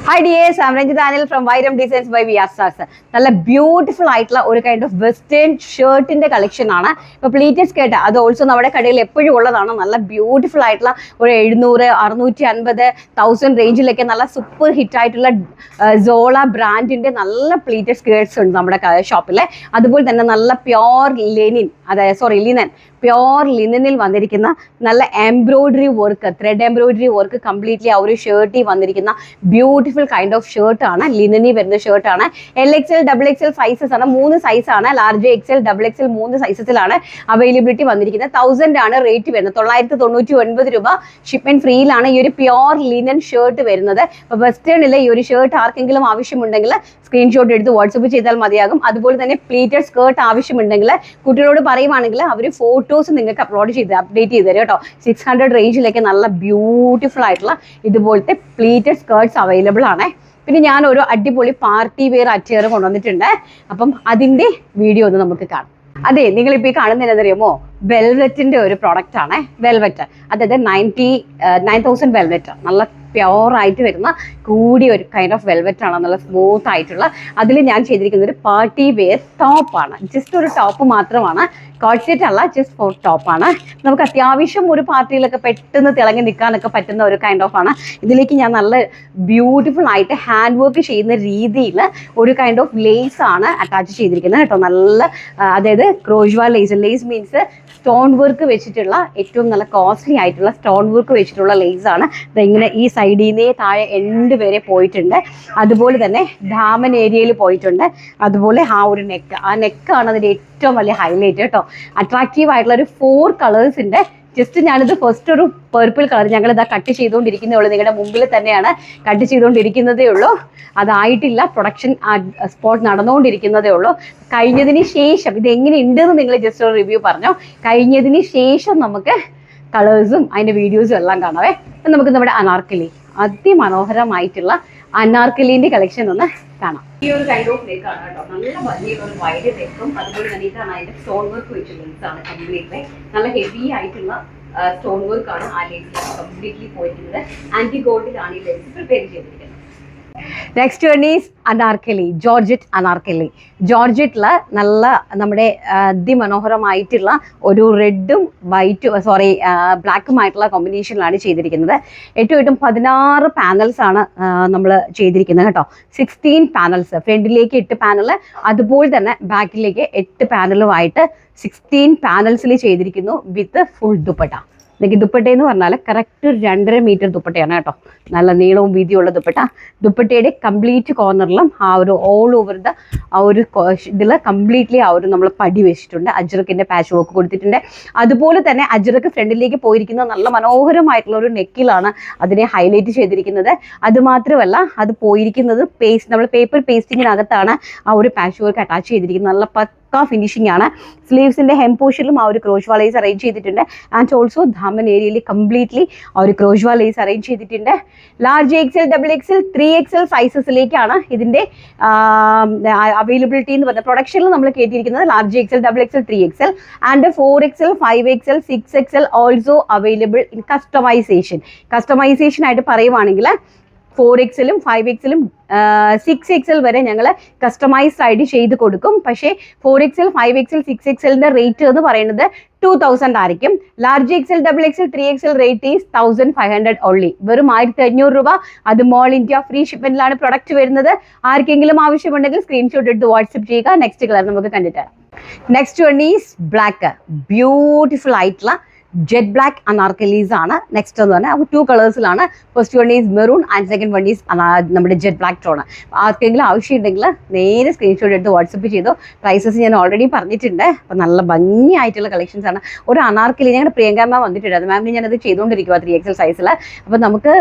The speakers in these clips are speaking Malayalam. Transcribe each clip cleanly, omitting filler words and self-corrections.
Hi dears, I'm Ranjit Daniel from Vyram Designs by VR Stars. നല്ല ബ്യൂട്ടിഫുൾ ആയിട്ടുള്ള ഒരു കൈൻഡ് ഓഫ് വെസ്റ്റേൺ ഷർട്ടിന്റെ കളക്ഷൻ ആണ്. ഇപ്പോൾ പ്ലീറ്റഡ് സ്കേർട്ട് അത് ഓൾസോ നമ്മുടെ കടയിൽ എപ്പോഴും ഉള്ളതാണ്. നല്ല ബ്യൂട്ടിഫുൾ ആയിട്ടുള്ള ഒരു 700, 650, 1000 റേഞ്ചിലൊക്കെ നല്ല സൂപ്പർ ഹിറ്റ് ആയിട്ടുള്ള സോള ബ്രാൻഡിന്റെ നല്ല പ്ലീറ്റഡ് സ്കേർട്സ് ഉണ്ട് നമ്മുടെ ഷോപ്പിൽ. അതുപോലെ തന്നെ നല്ല പ്യോർ ലിനൻ പ്യോർ ലിനനിൽ വന്നിരിക്കുന്ന നല്ല embroidery work, thread embroidery work completely ആ ഒരു ഷർട്ടിൽ വന്നിരിക്കുന്ന ബ്യൂട്ടിഫുൾ കൈൻഡ് ഓഫ് ഷർട്ടാണ്. ലിനനിൽ വരുന്ന ഷർട്ടാണ്. LXL, XXL സൈസസ് ആണ്. 3 സൈസാണ്. ലാർജ് XL, XXL 3 സൈസസിലാണ് അവൈലബിലിറ്റി വന്നിരിക്കുന്നത്. 1000 ആണ് റേറ്റ് വരുന്നത്. 999 രൂപ ഷിപ്മെന്റ് ഫ്രീയിലാണ് ഈ ഒരു പ്യോർ ലിനൻ ഷർട്ട് വരുന്നത്. അപ്പോൾ വെസ്റ്റേണിലെ ഈ ഒരു ഷർട്ട് ആർക്കെങ്കിലും ആവശ്യമുണ്ടെങ്കിൽ സ്ക്രീൻഷോട്ട് എടുത്ത് വാട്സപ്പ് ചെയ്താൽ മതിയാകും. അതുപോലെ തന്നെ പ്ലീറ്റഡ് സ്കേർട്ട് ആവശ്യമുണ്ടെങ്കിൽ കുട്ടികളോട് പറയുവാണെങ്കിൽ അവർ ഫോട്ടോസ് നിങ്ങൾക്ക് അപ്ഡേറ്റ് ചെയ്ത് തരും കേട്ടോ. 600 റേഞ്ചിലൊക്കെ നല്ല ബ്യൂട്ടിഫുൾ ആയിട്ടുള്ള ഇതുപോലത്തെ പ്ലീറ്റഡ് സ്കേർട്ട്സ് അവൈലബിൾ ആണ്. പിന്നെ ഞാൻ ഒരു അടിപൊളി പാർട്ടി വെയർ അറ്റയർ കൊണ്ടുവന്നിട്ടുണ്ട്. അപ്പം അതിൻ്റെ വീഡിയോ ഒന്ന് നമുക്ക് കാണാം. അതെ, നിങ്ങളിപ്പോൾ ഈ കാണുന്നത് എന്തറിയാമോ, വെൽവെറ്റിന്റെ ഒരു പ്രോഡക്റ്റ് ആണ്. വെൽവെറ്റ്, അതായത് 9000 വെൽവെറ്റ്, നല്ല പ്യോർ ആയിട്ട് വരുന്ന കൂടിയ ഒരു കൈൻഡ് ഓഫ് വെൽവെറ്റ് ആണ്. നല്ല സ്മൂത്ത് ആയിട്ടുള്ള. അതിൽ ഞാൻ ചെയ്തിരിക്കുന്ന ഒരു പാർട്ടി വെയർ ടോപ്പാണ്. ജസ്റ്റ് ഒരു ടോപ്പ് മാത്രമാണ്, കോട്ട് അല്ല, ജസ്റ്റ് ഫോർ ടോപ്പാണ്. നമുക്ക് അത്യാവശ്യം ഒരു പാർട്ടിയിലൊക്കെ പെട്ടെന്ന് തിളങ്ങി നിൽക്കാനൊക്കെ പറ്റുന്ന ഒരു കൈൻഡ് ഓഫ് ആണ്. ഇതിലേക്ക് ഞാൻ നല്ല ബ്യൂട്ടിഫുൾ ആയിട്ട് ഹാൻഡ് വർക്ക് ചെയ്യുന്ന രീതിയിൽ ഒരു കൈൻഡ് ഓഫ് ലേസ് ആണ് അറ്റാച്ച് ചെയ്തിരിക്കുന്നത് കേട്ടോ. നല്ല അതായത് ക്രോഷ്വാ ലേസ് മീൻസ് സ്റ്റോൺ വർക്ക് വെച്ചിട്ടുള്ള ഏറ്റവും നല്ല കോസ്റ്റ്ലി ആയിട്ടുള്ള സ്റ്റോൺ വർക്ക് വെച്ചിട്ടുള്ള ലേസ് ആണ്. ഇങ്ങനെ ഈ സൈഡിൽ നിന്നേ താഴെ എൻഡ് വരെ പോയിട്ടുണ്ട്. അതുപോലെ തന്നെ ഡാമൻ ഏരിയയിൽ പോയിട്ടുണ്ട്. അതുപോലെ ആ ഒരു നെക്കാണ് അതിൻ്റെ ഏറ്റവും വലിയ ഹൈലൈറ്റ് കേട്ടോ. അട്രാക്റ്റീവ് ആയിട്ടുള്ള ഒരു 4 കളേഴ്സിൻ്റെ ജസ്റ്റ് ഞാനിത് ഫസ്റ്റ് ഒരു പർപ്പിൾ കളർ ഞങ്ങളിതാ കട്ട് ചെയ്തുകൊണ്ടിരിക്കുന്നേ ഉള്ളൂ. നിങ്ങളുടെ മുമ്പിൽ തന്നെയാണ് കട്ട് ചെയ്തുകൊണ്ടിരിക്കുന്നതേ ഉള്ളൂ. അതായിട്ടില്ല, പ്രൊഡക്ഷൻ സ്പോട്ട് നടന്നുകൊണ്ടിരിക്കുന്നതേ ഉള്ളൂ. കഴിഞ്ഞതിന് ശേഷം ഇത് എങ്ങനെ ഉണ്ടെന്ന് നിങ്ങൾ ജസ്റ്റ് ഒരു റിവ്യൂ പറഞ്ഞോ. കഴിഞ്ഞതിന് ശേഷം നമുക്ക് കളേഴ്സും അതിൻ്റെ വീഡിയോസും എല്ലാം കാണാവേ. നമുക്ക് നമ്മുടെ അനാർക്കലി, അതിമനോഹരമായിട്ടുള്ള അനാർക്കലിൻ്റെ കളക്ഷൻ ഒന്ന് കാണാം. ഈ ഒരു കൈൻഡ് ഓഫ് നെക്കാണ് കേട്ടോ. നല്ല ഭംഗിയുള്ള ഒരു വൈഡ് നെക്കും അതുപോലെ തന്നെ ഇതാണ് അതിൻ്റെ സ്റ്റോൺ വർക്ക് വെച്ചുള്ള ലെൻസാണ് കംപ്ലീറ്റ്ലി. നല്ല ഹെവി ആയിട്ടുള്ള സ്റ്റോൺ വർക്കാണ് ആ ലെൻസിൽ കംപ്ലീറ്റ്ലി പോയിരിക്കുന്നത്. ആന്റി ഗോൾഡിലാണ് ഈ ലെൻസ് പ്രിപ്പയർ ചെയ്തിരിക്കുന്നത്. Next one is anarkali, georgette anarkali. ജോർജറ്റില് നല്ല നമ്മുടെ അതിമനോഹരമായിട്ടുള്ള ഒരു റെഡും ബ്ലാക്കുമായിട്ടുള്ള കോമ്പിനേഷനിലാണ് ചെയ്തിരിക്കുന്നത്. ഏറ്റവും 16 പാനൽസ് ആണ് നമ്മൾ ചെയ്തിരിക്കുന്നത് കേട്ടോ. 16 പാനൽസ്, ഫ്രണ്ടിലേക്ക് 8 പാനൽ, അതുപോലെ തന്നെ ബാക്കിലേക്ക് 8 പാനലുമായിട്ട് 16 പാനൽസിൽ ചെയ്തിരിക്കുന്നു വിത്ത് ഫുൾ ദുപ്പട്ട. എനിക്ക് ദുപ്പട്ട എന്ന് പറഞ്ഞാൽ കറക്റ്റ് 2.5 മീറ്റർ ദുപ്പട്ടയാണ് കേട്ടോ. നല്ല നീളവും വീതിയുള്ള ദുപ്പട്ട. ദുപ്പട്ടയുടെ കംപ്ലീറ്റ് കോർണറിലും ആ ഒരു ഓൾ ഓവർ ആ ഒരു ഇതിൽ കംപ്ലീറ്റ്ലി ആ ഒരു നമ്മൾ പടി വെച്ചിട്ടുണ്ട്. അജ്രക്കിൻ്റെ പാച്ച് വർക്ക് കൊടുത്തിട്ടുണ്ട്. അതുപോലെ തന്നെ അജ്രക്ക് ഫ്രണ്ടിലേക്ക് പോയിരിക്കുന്ന നല്ല മനോഹരമായിട്ടുള്ള ഒരു നെക്കിലാണ് അതിനെ ഹൈലൈറ്റ് ചെയ്തിരിക്കുന്നത്. അതുമാത്രമല്ല അത് പോയിരിക്കുന്നത് നമ്മൾ പേപ്പർ പേസ്റ്റിങ്ങിനകത്താണ് ആ ഒരു പാച്ച് വർക്ക് അറ്റാച്ച് ചെയ്തിരിക്കുന്നത്. നല്ല ഫിനിഷിംഗ് ആണ്. സ്ലീവ്സിന്റെ ഹെം പോർഷനിലും ആ ഒരു ക്രോഷ്വാ ലേസ് അറേഞ്ച് ചെയ്തിട്ടുണ്ട്. ആൻഡ് ഓൾസോ ധാമൻ ഏരിയയിൽ കംപ്ലീറ്റ്ലി ആ ഒരു ക്രോഷ്വാ ലേസ് അറേഞ്ച് ചെയ്തിട്ടുണ്ട്. ലാർജ് XL, XXL, 3XL സൈസസിലേക്കാണ് ഇതിന്റെ അവൈലബിലിറ്റി എന്ന് പറഞ്ഞത്. പ്രൊഡക്ഷനിൽ നമ്മൾ കേട്ടിരിക്കുന്നത് large XL, XXL, 3XL and 4XL, 5XL, 6XL also available in കസ്റ്റമൈസേഷൻ ആയിട്ട് പറയുവാണെങ്കിൽ 4XL, 5XL, 6XL വരെ ഞങ്ങൾ കസ്റ്റമൈസ്ഡ് ആയിട്ട് ചെയ്ത് കൊടുക്കും. പക്ഷേ 4XL, 5XL, 6XLന്റെ റേറ്റ് എന്ന് പറയുന്നത് 2000 ആയിരിക്കും. Large XL, XXL, 3XL rate is 1500 only. വെറും 1500 രൂപ. അത് മോൾ ഇന്ത്യ ഫ്രീ ഷിപ്മെന്റിലാണ് പ്രൊഡക്റ്റ് വരുന്നത്. ആർക്കെങ്കിലും ആവശ്യമുണ്ടെങ്കിൽ സ്ക്രീൻഷോട്ട് എടുത്ത് വാട്സപ്പ് ചെയ്യുക. നെക്സ്റ്റ് കളർ നമുക്ക് കണ്ടിട്ട് വരാം. Next one is black, beautiful ആയിട്ടുള്ള ജെറ്റ് ബ്ലാക്ക് അനാർക്കലീസ് ആണ്. നെക്സ്റ്റ് എന്ന് പറഞ്ഞാൽ 2 കളേഴ്സിലാണ്. First one is maroon and second one is നമ്മുടെ ജെറ്റ് ബ്ലാക്ക് ടോൺ. ആർക്കെങ്കിലും ആവശ്യമുണ്ടെങ്കിൽ നേരെ സ്ക്രീൻഷോട്ട് എടുത്ത് വാട്സപ്പ് ചെയ്തു. പ്രൈസസ് ഞാൻ ഓൾറെഡി പറഞ്ഞിട്ടുണ്ട്. അപ്പം നല്ല ഭംഗിയായിട്ടുള്ള കളക്ഷൻസ് ആണ്. ഒരു അനാർക്കലി ഞങ്ങളുടെ പ്രിയങ്ക മാം വന്നിട്ടുണ്ട്. മാമിന് ഞാനത് ചെയ്തുകൊണ്ടിരിക്കുക 3XL സൈസിൽ. അപ്പം നമുക്ക്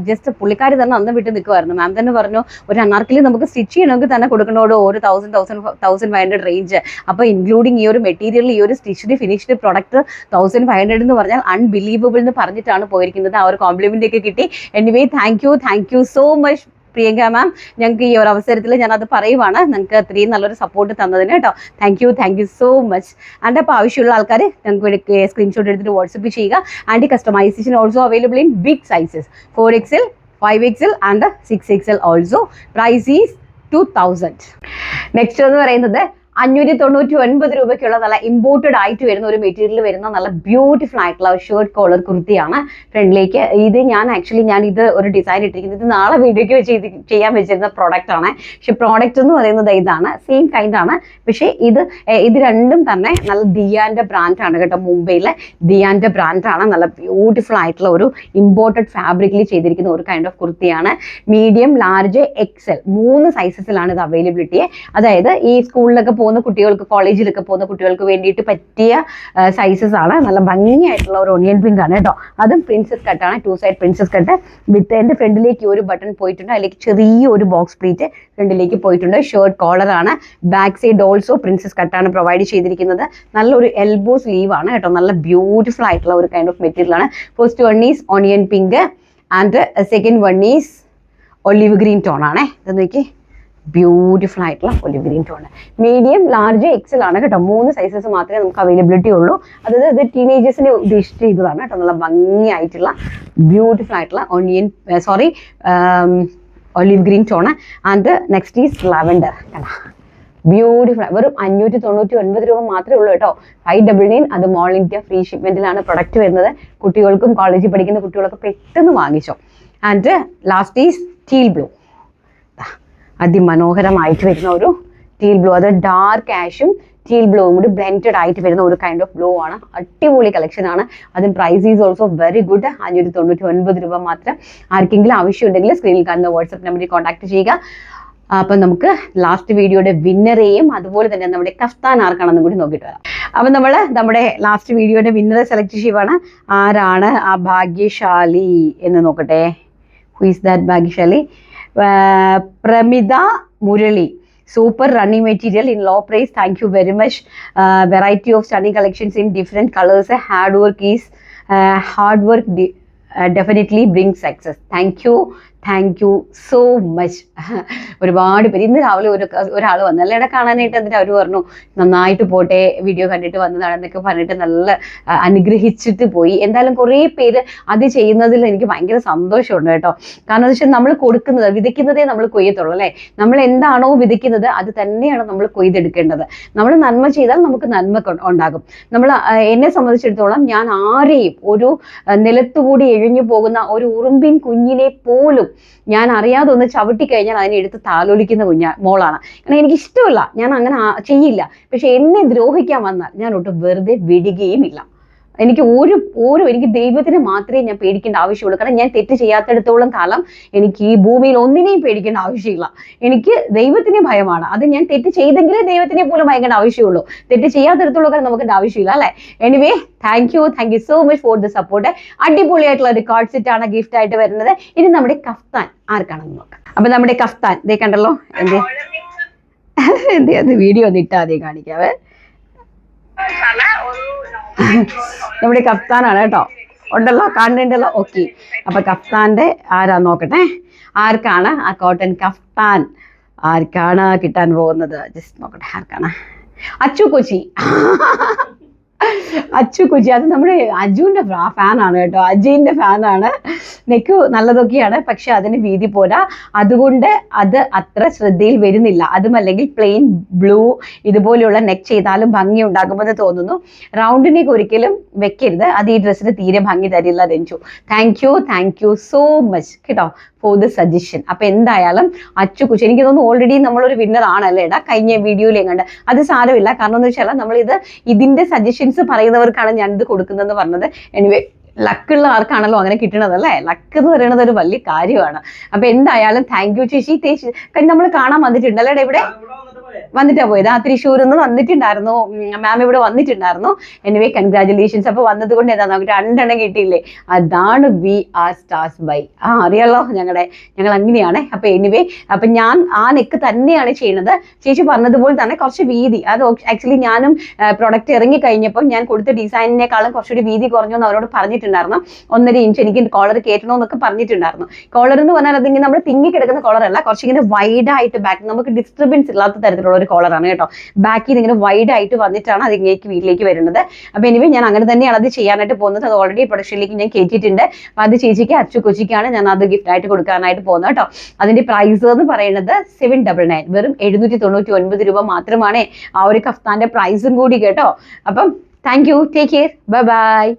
ജസ്റ്റ് പുള്ളിക്കാർ തന്നെ അന്ന് വിട്ട് നിൽക്കുമായിരുന്നു. മാം തന്നെ പറഞ്ഞു ഒരു അനാർക്കലി നമുക്ക് സ്റ്റിച്ച് ചെയ്യണമെങ്കിൽ തന്നെ കൊടുക്കണോട് ഒരു 1500 റേഞ്ച്. അപ്പോൾ ഇൻക്ലൂഡിങ് ഈ ഒരു മെറ്റീരിയൽ, ഈ ഒരു സ്റ്റിച്ച്ഡ് ഫിനിഷ്ഡ് പ്രൊഡക്റ്റ് 1500 എന്ന് പറഞ്ഞാൽ അൺബിലീവബിൾ എന്ന് പറഞ്ഞിട്ടാണ് പോയിരിക്കുന്നത്. ആ ഒരു കോംപ്ലിമെന്റ് ഒക്കെ കിട്ടി. Anyway thank you so much Priyanka ma'am. ഞങ്ങൾക്ക് ഈ ഒരു അവസരത്തിൽ ഞാനത് പറയുവാണ്, നിങ്ങൾക്ക് അത്രയും നല്ലൊരു സപ്പോർട്ട് തന്നതിന് കേട്ടോ. Thank you so much. And അപ്പോൾ ആവശ്യമുള്ള ആൾക്കാർ ഞങ്ങൾക്ക് സ്ക്രീൻഷോട്ട് എടുത്തിട്ട് വാട്സപ്പ് ചെയ്യുക. And customisation also available in big sizes 4XL, 5XL and 6XL also. Price is 2000. Next എന്ന് പറയുന്നത് 599 രൂപയ്ക്കുള്ള നല്ല ഇമ്പോർട്ടഡ് ആയിട്ട് വരുന്ന ഒരു മെറ്റീരിയൽ വരുന്ന നല്ല ബ്യൂട്ടിഫുൾ ആയിട്ടുള്ള ഒരു ഷർട്ട് കോളർ കുർത്തിയാണ്. ഫ്രണ്ടിലേക്ക് ഇത് ഞാൻ ഇത് ഒരു ഡിസൈൻ ഇട്ടിരിക്കുന്നത് ഇത് നാളെ വീഡിയോയ്ക്ക് ചെയ്യാൻ വെച്ചിരുന്ന പ്രോഡക്റ്റ് ആണ്. പക്ഷെ പ്രോഡക്റ്റ് എന്ന് പറയുന്നത് ഇതാണ്, സെയിം കൈൻഡ് ആണ്. പക്ഷേ ഇത് രണ്ടും തന്നെ നല്ല ദിയാന്റെ ബ്രാൻഡാണ് കേട്ടോ. മുംബൈയിലെ ദിയാന്റെ ബ്രാൻഡാണ്. നല്ല ബ്യൂട്ടിഫുൾ ആയിട്ടുള്ള ഒരു ഇമ്പോർട്ടഡ് ഫാബ്രിക്കിൽ ചെയ്തിരിക്കുന്ന ഒരു കൈൻഡ് ഓഫ് കുർത്തിയാണ്. മീഡിയം, ലാർജ്, എക്സൽ 3 സൈസസിലാണ് ഇത് അവൈലബിലിറ്റി. അതായത് ഈ സ്കൂളിലൊക്കെ പോകുന്ന കുട്ടികൾക്ക്, കോളേജിലൊക്കെ പോകുന്ന കുട്ടികൾക്ക് വേണ്ടിയിട്ട് പറ്റിയ സൈസസ് ആണ്. നല്ല ഭംഗിയായിട്ടുള്ള ഒരു ഒണിയൻ പിങ്ക് ആണ് കേട്ടോ. അതും പ്രിൻസസ് കട്ടാണ്, 2 സൈഡ് പ്രിൻസസ് കട്ട് വിത്ത് എൻ്റെ ഫ്രണ്ടിലേക്ക് ഒരു ബട്ടൺ പോയിട്ടുണ്ട്. അതിലേക്ക് ചെറിയൊരു ബോക്സ് പ്ലീറ്റ് ഫ്രണ്ടിലേക്ക് പോയിട്ടുണ്ട്. ഷർട്ട് കോളർ ആണ്. ബാക്ക് സൈഡ് ഓൾസോ പ്രിൻസസ് കട്ടാണ് പ്രൊവൈഡ് ചെയ്തിരിക്കുന്നത്. നല്ലൊരു എൽബോ സ്ലീവ് ആണ് കേട്ടോ. നല്ല ബ്യൂട്ടിഫുൾ ആയിട്ടുള്ള ഒരു കൈൻഡ് ഓഫ് മെറ്റീരിയൽ ആണ്. First one is onion pink and second one is olive green tone ആണ്. ഇത് നോക്കി, ബ്യൂട്ടിഫുൾ ആയിട്ടുള്ള olive green tone. Medium, large, XL ആണ് കേട്ടോ. 3 സൈസസ് മാത്രമേ നമുക്ക് അവൈലബിലിറ്റി ഉള്ളൂ. അതായത് ഇത് ടീനേജേഴ്സിനെ ഉദ്ദേശിച്ച് ചെയ്തതാണ് കേട്ടോ. നല്ല ഭംഗിയായിട്ടുള്ള ബ്യൂട്ടിഫുൾ ആയിട്ടുള്ള olive green tone. And next is lavender. Beautiful. വെറും 599 രൂപ മാത്രമേ ഉള്ളൂ കേട്ടോ. 599. അത് മോൾ ഇന്ത്യ ഫ്രീ ഷിപ്മെന്റിലാണ് പ്രൊഡക്റ്റ് വരുന്നത്. കുട്ടികൾക്കും കോളേജിൽ പഠിക്കുന്ന കുട്ടികളൊക്കെ പെട്ടെന്ന് വാങ്ങിച്ചോ. And last is teal blue. അതിമനോഹരമായിട്ട് വരുന്ന ഒരു ടീൽ ബ്ലൂ. അത് ഡാർക്ക് ആഷും ടീൽ ബ്ലൂവും കൂടി ബ്ലെൻഡഡ് ആയിട്ട് വരുന്ന ഒരു കൈൻഡ് ഓഫ് ബ്ലൂ ആണ്. അടിപൊളി കളക്ഷൻ ആണ്. അതും price is also very good. 599 രൂപ മാത്രം. ആർക്കെങ്കിലും ആവശ്യമുണ്ടെങ്കിൽ സ്ക്രീനിൽ കാണുന്ന വാട്സ്ആപ്പ് നമ്പറിൽ കോൺടാക്ട് ചെയ്യുക. അപ്പം നമുക്ക് ലാസ്റ്റ് വീഡിയോയുടെ വിന്നറേയും അതുപോലെ തന്നെ നമ്മുടെ കഫ്താൻ ആർക്കാണെന്നും കൂടി നോക്കിയിട്ട് വരാം. അപ്പം നമ്മൾ നമ്മുടെ ലാസ്റ്റ് വീഡിയോയുടെ വിന്നറെ സെലക്ട് ചെയ്യുവാണ്. ആരാണ് ആ ഭാഗ്യശാലി എന്ന് നോക്കട്ടെ. ഹു ഈസ് ദാറ്റ് ഭാഗ്യശാലി? Pramitha Murali. Super running material in low price. Thank you very much. Variety of stunning collections in different colors. Hard work definitely brings success. Thank you so much. ഒരുപാട് പേര് ഇന്ന് രാവിലെ ഒരാൾ വന്നല്ലേ ഇവിടെ കാണാനായിട്ട്. എന്നിട്ട് അവർ പറഞ്ഞു നന്നായിട്ട് പോട്ടെ, വീഡിയോ കണ്ടിട്ട് വന്നതാണെന്നൊക്കെ പറഞ്ഞിട്ട് നല്ല അനുഗ്രഹിച്ചിട്ട് പോയി. എന്തായാലും കുറേ പേര് അത് ചെയ്യുന്നതിൽ എനിക്ക് ഭയങ്കര സന്തോഷമുണ്ട് കേട്ടോ. കാരണം എന്ന് വെച്ചാൽ നമ്മൾ കൊടുക്കുന്നത്, വിതയ്ക്കുന്നതേ നമ്മൾ കൊയ്യത്തുള്ളൂ അല്ലേ. നമ്മൾ എന്താണോ വിതയ്ക്കുന്നത് അത് തന്നെയാണ് നമ്മൾ കൊയ്തെടുക്കേണ്ടത്. നമ്മൾ നന്മ ചെയ്താൽ നമുക്ക് നന്മ ഉണ്ടാകും. എന്നെ സംബന്ധിച്ചിടത്തോളം ഞാൻ ആരെയും ഒരു നിലത്തുകൂടി എഴിഞ്ഞു പോകുന്ന ഒരു ഉറുമ്പിൻ കുഞ്ഞിനെ പോലും ഞാൻ അറിയാതെ ഒന്ന് ചവിട്ടിക്കഴിഞ്ഞാൽ അതിനെ എടുത്ത് താലോലിക്കുന്ന മോളാണ്. കാരണം എനിക്ക് ഇഷ്ടമല്ല, ഞാൻ അങ്ങനെ ചെയ്യില്ല. പക്ഷെ എന്നെ ദ്രോഹിക്കാൻ വന്നാൽ ഞാൻ ഒട്ടും വെറുതെ വിടുകയും ഇല്ല. എനിക്ക് എനിക്ക് ദൈവത്തിന് മാത്രമേ ഞാൻ പേടിക്കേണ്ട ആവശ്യമുള്ളൂ. കാരണം ഞാൻ തെറ്റ് ചെയ്യാത്തിടത്തോളം കാലം എനിക്ക് ഈ ഭൂമിയിൽ ഒന്നിനെയും പേടിക്കേണ്ട ആവശ്യമില്ല. എനിക്ക് ദൈവത്തിന് ഭയമാണ്. അത് ഞാൻ തെറ്റ് ചെയ്തെങ്കിലേ ദൈവത്തിനെ പോലും ഭയക്കേണ്ട ആവശ്യമുള്ളൂ. തെറ്റ് ചെയ്യാത്തിടത്തോളം കാലം നമുക്ക് ആവശ്യമില്ല അല്ലെ. Anyway, thank you so much for the support. അടിപൊളിയായിട്ടുള്ള ഒരു കാർഡ് സെറ്റ് ആണ് ഗിഫ്റ്റ് ആയിട്ട് വരുന്നത്. ഇനി നമ്മുടെ കഫ്താൻ ആർക്കാണെന്ന് നോക്കാം. അപ്പൊ നമ്മുടെ കഫ്താൻ ഇതേ കണ്ടല്ലോ. അത് വീഡിയോ ഒന്ന് ഇട്ടാ അതേ കാണിക്കാവേ. നമ്മുടെ കഫ്താനാണ് കേട്ടോ. ഉണ്ടല്ലോ, കാണുന്നുണ്ടല്ലോ. ഓക്കെ, അപ്പൊ കഫ്താന്റെ ആരാ നോക്കട്ടെ. ആർക്കാണ് ആ കോട്ടൺ കഫ്താൻ ആർക്കാണ് കിട്ടാൻ പോകുന്നത്? ജസ്റ്റ് നോക്കട്ടെ ആർക്കാണ്. അച്ചു കൊച്ചി. അത് നമ്മുടെ അജുവിന്റെ ഫാനാണ് കേട്ടോ. അജുവിന്റെ ഫാനാണ്. നെക്ക് നല്ലതൊക്കെയാണ്, പക്ഷെ അതിന് വീതി പോരാ. അതുകൊണ്ട് അത് അത്ര ശ്രദ്ധയിൽ വരുന്നില്ല. അതുമല്ലെങ്കിൽ പ്ലെയിൻ ബ്ലൂ ഇതുപോലെയുള്ള നെക്ക് ചെയ്താലും ഭംഗി ഉണ്ടാകുമെന്ന് തോന്നുന്നു. റൗണ്ട് നെക്ക് ഒരിക്കലും വെക്കരുത്. അത് ഈ ഡ്രസ്സിന് തീരെ ഭംഗി തരില്ല. Ranju, thank you so much കേട്ടോ ഫോർ ദ സജഷൻ. അപ്പൊ എന്തായാലും അച്ചു കുച്ചു, എനിക്ക് തോന്നുന്നു ഓൾറെഡി നമ്മളൊരു വിന്നർ ആണല്ലേ ഇടാ, കഴിഞ്ഞ വീഡിയോയിലും കണ്ട്. അത് സാരമില്ല, കാരണം എന്ന് വെച്ചാൽ ഇതിന്റെ സജഷൻസ് പറയുന്നവർക്കാണ് ഞാനിത് കൊടുക്കുന്നതെന്ന് പറഞ്ഞത്. എനിവേ, ലക്കുള്ള ആർക്കാണല്ലോ അങ്ങനെ കിട്ടണത് അല്ലേ. ലക്ക് എന്ന് പറയുന്നത് ഒരു വലിയ കാര്യമാണ്. അപ്പൊ എന്തായാലും താങ്ക് യു ചേച്ചി. നമ്മൾ കാണാൻ വന്നിട്ടുണ്ടല്ലേ ഇവിടെ? വന്നിട്ടാ പോയത്. ആ തൃശ്ശൂരിൽ നിന്ന് വന്നിട്ടുണ്ടായിരുന്നു മാം, ഇവിടെ വന്നിട്ടുണ്ടായിരുന്നു. Anyway, congratulations. അപ്പൊ വന്നത് കൊണ്ട് എന്താ നമുക്ക് 2 എണ്ണം കിട്ടിയില്ലേ. അതാണ് വി ആർ സ്റ്റാർസ് ബൈ. അറിയാലോ, ഞങ്ങൾ അങ്ങനെയാണ്. അപ്പൊ എനിവേ, അപ്പൊ ഞാൻ ആ നെക്ക് തന്നെയാണ് ചെയ്യുന്നത്. ചേച്ചി പറഞ്ഞതുപോലെ തന്നെ കുറച്ച് വീതി, അത് ആക്ച്വലി ഞാനും പ്രൊഡക്റ്റ് ഇറങ്ങി കഴിഞ്ഞപ്പോൾ ഞാൻ കൊടുത്ത ഡിസൈനിനേക്കാളും കുറച്ചുകൂടി വീതി കുറഞ്ഞു എന്ന് അവരോട് പറഞ്ഞിട്ടുണ്ടായിരുന്നു. 1.5 ഇഞ്ച് എനിക്ക് കോളർ കയറ്റണമെന്നൊക്കെ പറഞ്ഞിട്ടുണ്ടായിരുന്നു. കോളർ എന്ന് പറഞ്ഞാൽ അതിങ്ങനെ നമ്മൾ തിങ്ങി കിടക്കുന്ന കോളർ അല്ല, കുറച്ചിങ്ങനെ വൈഡായിട്ട് ബാക്ക്, നമുക്ക് ഡിസ്റ്റർബൻസ് ഇല്ലാത്ത തരത്തിൽ ചെയ്തിട്ടുള്ള ഒരു കോളറാണ് കേട്ടോ. ബാക്കിൽ ഇങ്ങനെ വൈഡ് ആയിട്ട് വന്നിട്ടാണ് അത് ഇങ്ങേക്ക് വീട്ടിലേക്ക് വരുന്നത്. അപ്പൊ എനിവേ ഞാൻ അങ്ങനെ തന്നെയാണ് അത് ചെയ്യാനായിട്ട് പോകുന്നത്. അത് ഓൾറെഡി പ്രൊഡക്ഷനിലേക്ക് ഞാൻ കയറ്റിയിട്ടുണ്ട്. അപ്പൊ അത് ചേച്ചിക്ക് അച്ചു കൊച്ചിക്കാണ് ഞാൻ അത് ഗിഫ്റ്റ് ആയിട്ട് കൊടുക്കാനായിട്ട് പോകുന്നത് കേട്ടോ. അതിന്റെ പ്രൈസ് എന്ന് പറയുന്നത് 799, വെറും 799 രൂപ മാത്രമാണ് ആ ഒരു കഫ്താന്റെ പ്രൈസും കൂടി കേട്ടോ. അപ്പം thank you, take care, bye bye.